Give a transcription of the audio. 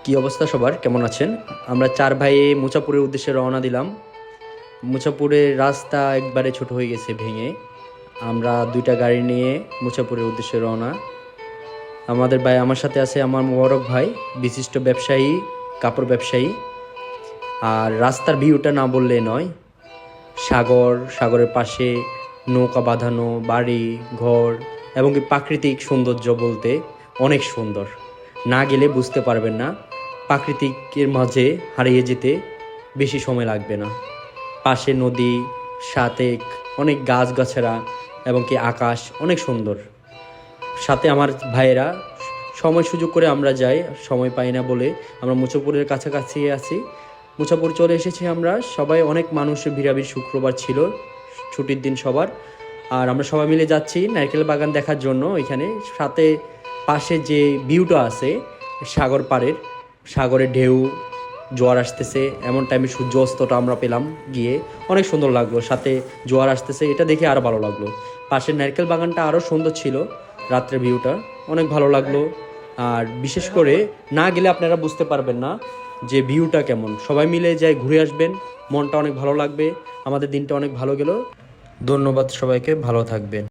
কি অবস্থা সবার, কেমন আছেন? আমরা চার ভাইয়ে মুছাপুরের উদ্দেশ্যে রওনা দিলাম। মুছাপুরের রাস্তা একবারে ছোট হয়ে গেছে ভেঙে। আমরা দুইটা গাড়ি নিয়ে মুছাপুরের উদ্দেশ্যে রওনা। আমাদের ভাই, আমার সাথে আছে আমার মোবারক ভাই, বিশিষ্ট ব্যবসায়ী, কাপড় ব্যবসায়ী। আর রাস্তার ভিউটা না বললে নয়। সাগরের পাশে নৌকা বাঁধানো, বাড়ি ঘর এবং কি প্রাকৃতিক সৌন্দর্য বলতে অনেক সুন্দর। না গেলে বুঝতে পারবেন না। প্রাকৃতিকের মাঝে হারিয়ে যেতে বেশি সময় লাগবে না। পাশে নদী, সাথে অনেক গাছগাছড়া এবং কি আকাশ অনেক সুন্দর। সাথে আমার ভাইয়েরা সময় সুযোগ করে আমরা যাই, সময় পাই না বলে আমরা মুছাপুরের কাছাকাছি আছি। মুছাপুর চলে এসেছি আমরা সবাই, অনেক মানুষের ভিড়াভিড়, শুক্রবার ছিল, ছুটির দিন সবার। আর আমরা সবাই মিলে যাচ্ছি নারকেল বাগান দেখার জন্য। এখানে সাথে পাশে যে ভিউটা আছে সাগর পাড়ের, সাগরের ঢেউ, জোয়ার আসতেছে, এমন টাইমে সূর্য অস্তটা আমরা পেলাম গিয়ে, অনেক সুন্দর লাগলো। সাথে জোয়ার আসতেছে, এটা দেখে আরও ভালো লাগলো। পাশের নারকেল বাগানটা আরও সুন্দর ছিল, রাত্রের ভিউটা অনেক ভালো লাগলো। আর বিশেষ করে না গেলে আপনারা বুঝতে পারবেন না যে ভিউটা কেমন। সবাই মিলে যাই, ঘুরে আসবেন, মনটা অনেক ভালো লাগবে। আমাদের দিনটা অনেক ভালো গেল। ধন্যবাদ সবাইকে, ভালো থাকবেন।